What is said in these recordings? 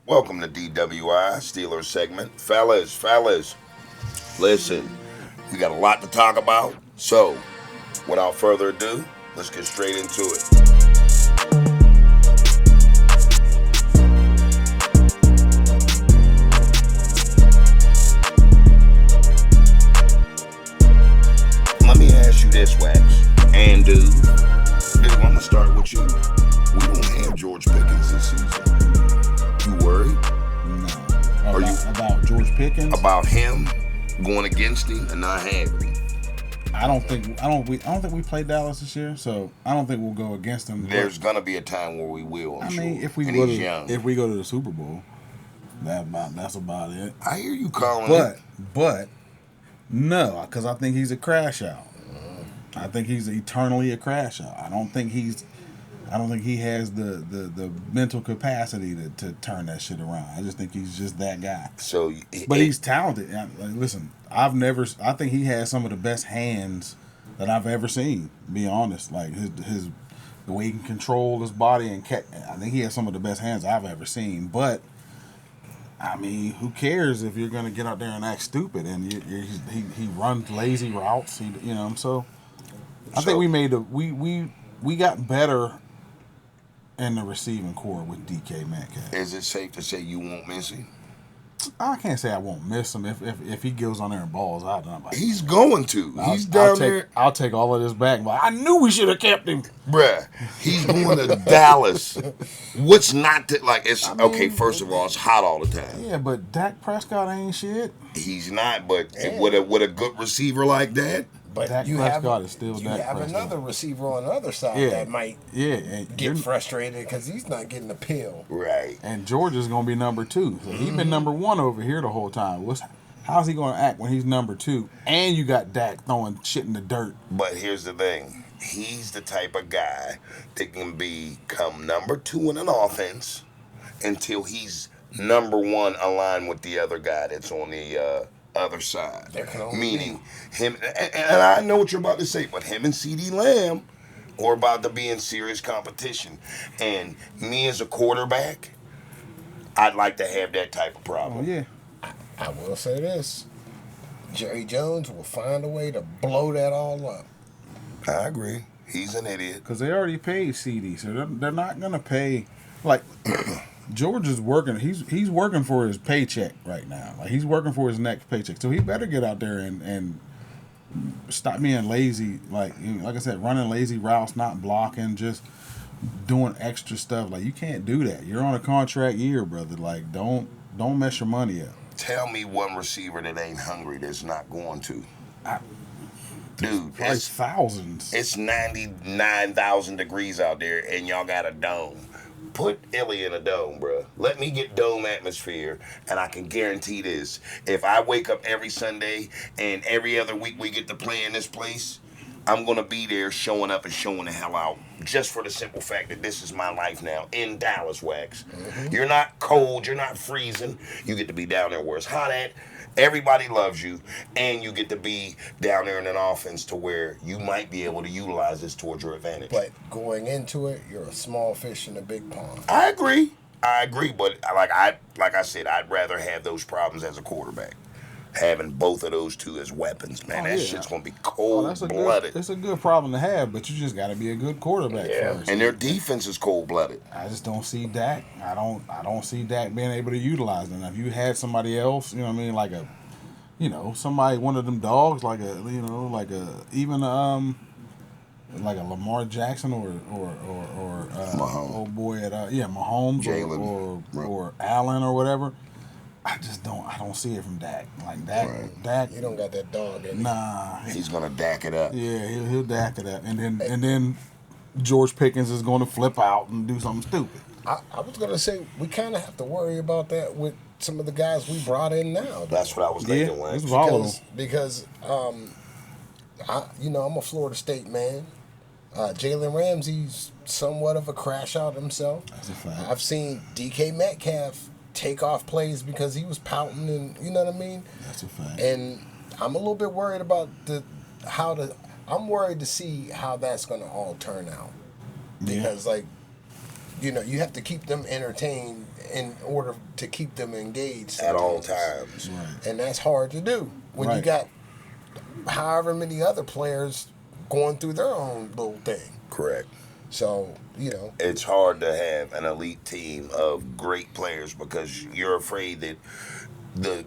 Welcome to DWI Steelers segment. Fellas, listen, we got a lot to talk about. So, without further ado, let's get straight into it. Let me ask you this, Wax. And dude, I'm going to start with you. We don't have George Pickens this season. You worried? No. Are you about George Pickens? about him going against him and not having him? I don't think we played Dallas this year, so I don't think we'll go against them. There's gonna be a time where we will. I'm sure. if we and go he's to young. if we go to the Super Bowl, that's about it. I hear you calling it. But no, because I think he's a crash out. I think he's eternally a crash out. I don't think he has the mental capacity to turn that shit around. I just think he's just that guy. So, But he's talented. Listen, I think he has some of the best hands that I've ever seen. To be honest, like the way he can control his body and I think he has some of the best hands I've ever seen. But I mean, who cares if you're gonna get out there and act stupid and he runs lazy routes? So I think we got better in the receiving core with DK Metcalf. Is it safe to say you won't miss him? I can't say I won't miss him if he goes on there and balls out. He's going to. He's down there. I'll take all of this back. But I knew we should have kept him. Bruh, he's going to Dallas. What's not to, like, okay, first of all, it's hot all the time. Yeah, but Dak Prescott ain't shit. He's not, but with a good receiver like that. But Dak Prescott is still Dak have Prescott. another receiver on the other side that might get frustrated because he's not getting the pill. Right. And George is going to be number 2. So he's been number 1 over here the whole time. How's he going to act when he's number 2? And you got Dak throwing shit in the dirt. But here's the thing. He's the type of guy that can become number 2 in an offense until he's number 1 aligned with the other guy that's on the other side. Meaning him, and I know what you're about to say, but him and CeeDee Lamb are about to be in serious competition. And me as a quarterback, I'd like to have that type of problem. Oh, yeah. I will say this. Jerry Jones will find a way to blow that all up. I agree. He's an idiot. Because they already paid CD, so they're not going to pay. Like, George is working. He's working for his paycheck right now. Like, he's working for his next paycheck. So he better get out there and stop being lazy. Like I said, running lazy routes, not blocking, just doing extra stuff. Like, you can't do that. You're on a contract year, brother. Like, don't mess your money up. Tell me one receiver that ain't hungry that's not going to. Dude, it's thousands. It's 99,000 degrees out there, and y'all got a dome. Put Illy in a dome, bro. Let me get dome atmosphere, and I can guarantee this. If I wake up every Sunday and every other week we get to play in this place, I'm going to be there showing up and showing the hell out just for the simple fact that this is my life now in Dallas, Wax. Mm-hmm. You're not cold. You're not freezing. You get to be down there where it's hot at. Everybody loves you, and you get to be down there in an offense to where you might be able to utilize this towards your advantage. But going into it, you're a small fish in a big pond. I agree, but like I said, I'd rather have those problems as a quarterback. Having both of those two as weapons, man, that shit's gonna be cold-blooded. It's a good problem to have, but you just got to be a good quarterback first. And their defense is cold-blooded. I just don't see Dak. I don't see Dak being able to utilize them. If you had somebody else, you know what I mean, like somebody, one of them dogs, like a Lamar Jackson or Mahomes. old boy at Mahomes Jalen or Allen or whatever. I don't see it from Dak. Like Dak, Right. Dak. You don't got that dog in it. Nah. He's gonna Dak it up. Yeah, he'll Dak it up, and then George Pickens is going to flip out and do something stupid. I was gonna say we kind of have to worry about that with some of the guys we brought in now. That's what I was thinking. It's volatile. Because I'm a Florida State man. Jalen Ramsey's somewhat of a crash out himself. That's a fact. I've seen DK Metcalf take off plays because he was pouting, and you know what I mean. That's a fact. And I'm a little bit worried about I'm worried to see how that's going to all turn out because you have to keep them entertained in order to keep them engaged At all sometimes. times. Right. And that's hard to do when you got however many other players going through their own little thing. Correct. So, you know. It's hard to have an elite team of great players because you're afraid that the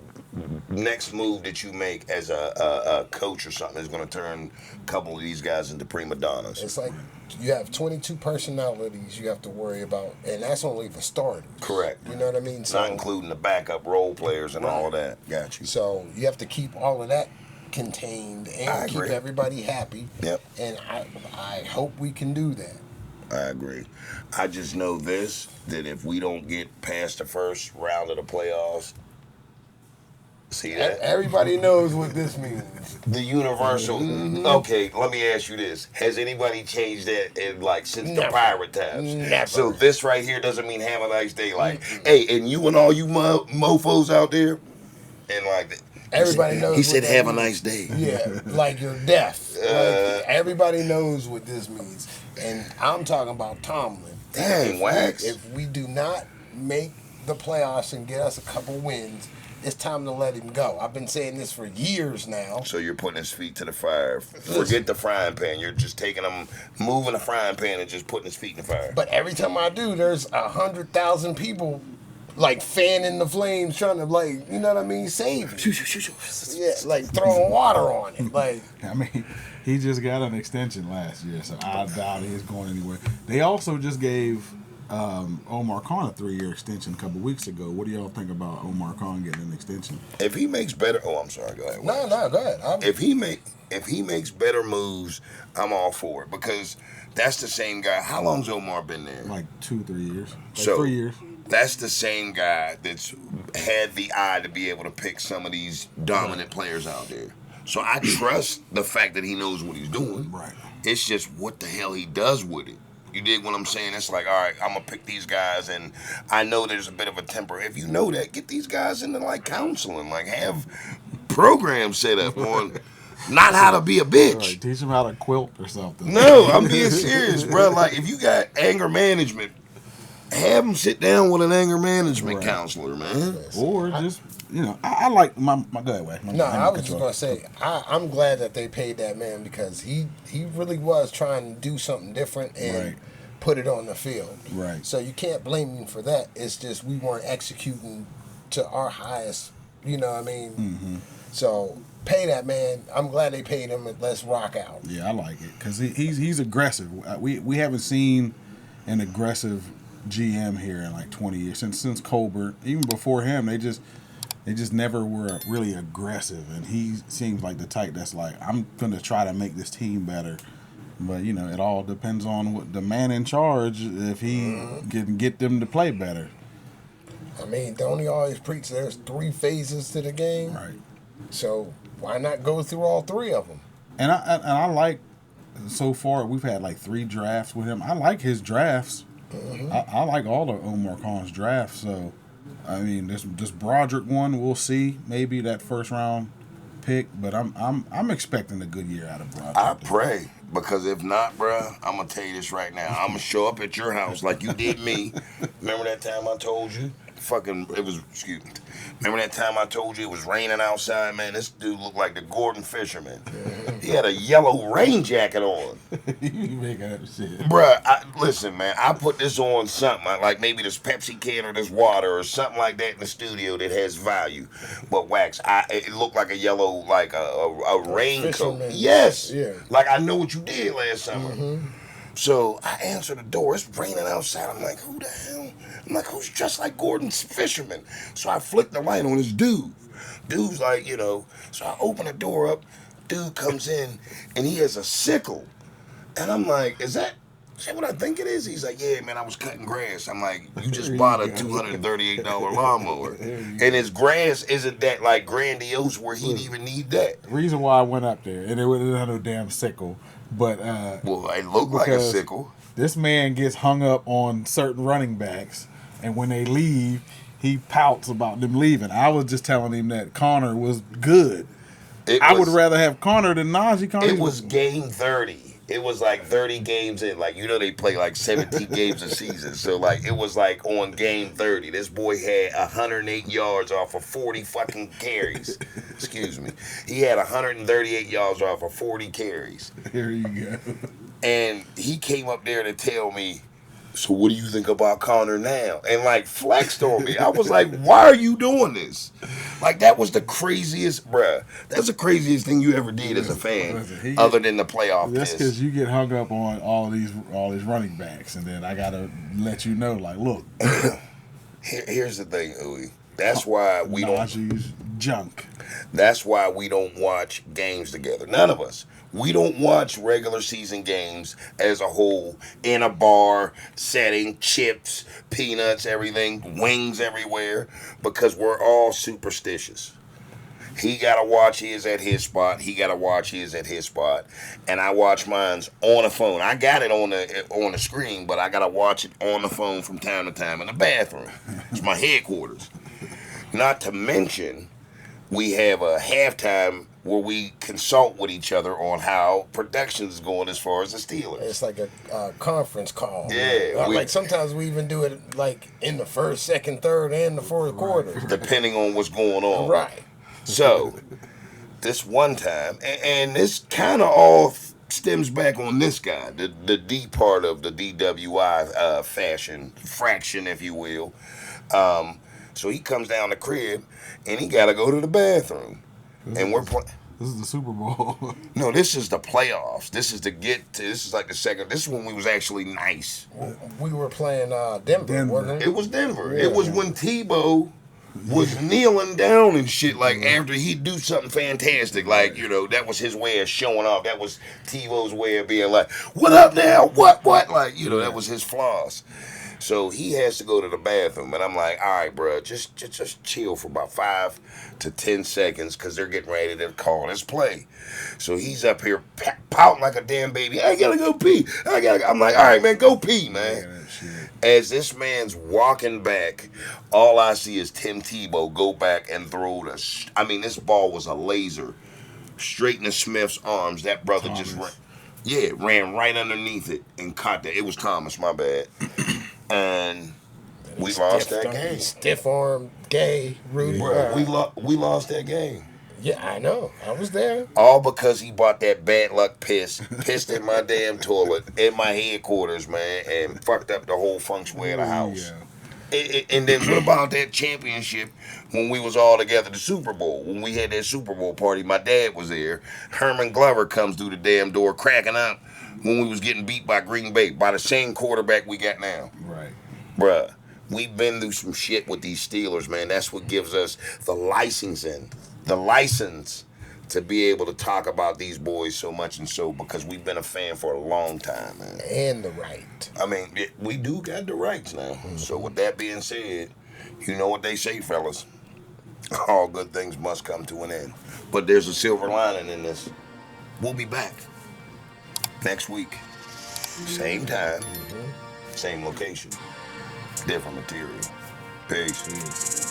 next move that you make as a coach or something is going to turn a couple of these guys into prima donnas. It's like you have 22 personalities you have to worry about, and that's only for starters. Correct. You know what I mean? So, not including the backup role players and all of that. Got you. So you have to keep all of that contained and keep everybody happy. Yep. And I hope we can do that. I agree. I just know this, that if we don't get past the first round of the playoffs, see that? Everybody knows what this means. The universal. Mm-hmm. Okay, let me ask you this: has anybody changed that in since Never. the pirate times? Never. So this right here doesn't mean have a nice day. Hey, and you and all you mofos out there, and everybody knows. He said, "Have a means. nice day." Yeah, like you're deaf. Everybody knows what this means, and I'm talking about Tomlin. Dang, Wax. If we do not make the playoffs and get us a couple wins, it's time to let him go. I've been saying this for years now. So you're putting his feet to the fire. Forget the frying pan. You're just taking him, moving the frying pan and just putting his feet in the fire. But every time I do, there's 100,000 people fanning the flames, trying to you know what I mean, save it. Yeah, throwing water on it. I mean, he just got an extension last year, so I doubt he's going anywhere. They also just gave Omar Khan a 3-year extension a couple weeks ago. What do y'all think about Omar Khan getting an extension? If he makes better, I'm sorry, go ahead. No, go ahead. If he makes better moves, I'm all for it because that's the same guy. How long's Omar been there? 2-3 years. 3 years. That's the same guy that's had the eye to be able to pick some of these dominant players out there. So I trust the fact that he knows what he's doing. Right. It's just what the hell he does with it. You dig what I'm saying? It's all right, I'm going to pick these guys, and I know there's a bit of a temper. If you know that, get these guys into, counseling. Have programs set up on not how to be a bitch. Right, teach them how to quilt or something. No, I'm being serious, bro. If you got anger management, have them sit down with an anger management counselor, man. Or just, I like my go ahead, Way. No, I was just going to say, I'm glad that they paid that man because he really was trying to do something different and put it on the field. Right. So you can't blame him for that. It's just we weren't executing to our highest, you know what I mean? Mm-hmm. So pay that man. I'm glad they paid him and let's rock out. Yeah, I like it because he's aggressive. We haven't seen an aggressive GM here in 20 years since Colbert. Even before him, they just never were really aggressive, and he seems like the type that's I'm gonna try to make this team better. But it all depends on what the man in charge, if he can get them to play better. I mean, don't he always preach there's 3 phases to the game? Right. So why not go through all 3 of them? And I like, so far we've had 3 drafts with him. I like his drafts. Mm-hmm. I like all of Omar Khan's drafts. So, I mean, this Broderick one, we'll see. Maybe that first round pick, but I'm expecting a good year out of Broderick. I pray, because if not, bruh, I'm gonna tell you this right now. I'm gonna show up at your house like you did me. Remember that time I told you? Remember that time I told you it was raining outside, man? This dude looked like the Gordon Fisherman. He had a yellow rain jacket on. You making up shit. Bruh, listen, man, I put this on something, like maybe this Pepsi can or this water or something like that in the studio that has value. But Wax, it looked like a yellow, a raincoat. Yes. Yeah. I know what you did last summer. Mm-hmm. So I answer the door. It's raining outside. I'm like, who the hell? I'm like, who's dressed like Gordon's Fisherman? So I flick the light on this dude. Dude's so I open the door up. Dude comes in, and he has a sickle. And I'm like, is that what I think it is? He's like, yeah, man, I was cutting grass. I'm like, you just bought a $238 lawnmower. And his grass isn't that, grandiose where he'd even need that. The reason why I went up there, and it wasn't no damn sickle, but well, it looked like a sickle. This man gets hung up on certain running backs, and when they leave, he pouts about them leaving. I was just telling him that Connor was good. I would rather have Connor than Najee. It was game 30. It was like 30 games in. Like, they play like 17 games a season. So, like, it was like on game 30. This boy had 108 yards off of 40 fucking carries. Excuse me. He had 138 yards off of 40 carries. Here you go. And he came up there to tell me, so what do you think about Connor now? And like flexed on me. I was like, why are you doing this? Like that was the craziest, bruh. That's the craziest thing you ever did as a fan, other than the playoff. That's because you get hung up on all these running backs, and then I gotta let you know, like, look. Here's the thing, Uwe. That's why we don't junk. That's why we don't watch games together. None of us. We don't watch regular season games as a whole in a bar setting, chips, peanuts, everything, wings everywhere, because we're all superstitious. He got to watch his at his spot. He got to watch his at his spot. And I watch mine's on the phone. I got it on the screen, but I got to watch it on the phone from time to time in the bathroom. It's my headquarters. Not to mention, we have a halftime where we consult with each other on how production is going as far as the Steelers. It's like a conference call. Yeah. Like sometimes we even do it like in the first, second, third, and the fourth quarter. Depending on what's going on. Right. So, this one time, and this kind of all stems back on this guy, the D part of the DWI fraction, if you will. So he comes down the crib, and he got to go to the bathroom. And we're playing. This is the Super Bowl. No, this is the playoffs. This is this is like the second. This is when we was actually nice. We were playing Denver, wasn't it? It was Denver. Yeah. It was when Tebow was kneeling down and shit, like after he'd do something fantastic. Like, that was his way of showing off. That was Tebow's way of being like, what up now? What? Like, that was his floss. So he has to go to the bathroom, and I'm like, all right, bro, just chill for about 5 to 10 seconds, because they're getting ready to call this play. So he's up here pouting like a damn baby. I gotta go pee. I'm like, all right, man, go pee, man. As this man's walking back, all I see is Tim Tebow go back and throw this ball was a laser straight into Smith's arms. That brother ran right underneath it and caught that. It was Thomas, my bad. And we lost that game. Stiff arm, gay, Rudy. Bro, we lost that game. Yeah, I know. I was there. All because he bought that bad luck pissed in my damn toilet in my headquarters, man, and fucked up the whole functionary of the house. Yeah. And then what about that championship when we was all together, the Super Bowl? When we had that Super Bowl party, my dad was there. Herman Glover comes through the damn door cracking up when we was getting beat by Green Bay, by the same quarterback we got now. Right. Bruh, we've been through some shit with these Steelers, man. That's what gives us the license to be able to talk about these boys so much and so, because we've been a fan for a long time, man. And the right. We do got the rights now. Mm-hmm. So with that being said, you know what they say, fellas. All good things must come to an end. But there's a silver lining in this. We'll be back next week. Same time, same location, different material. Peace.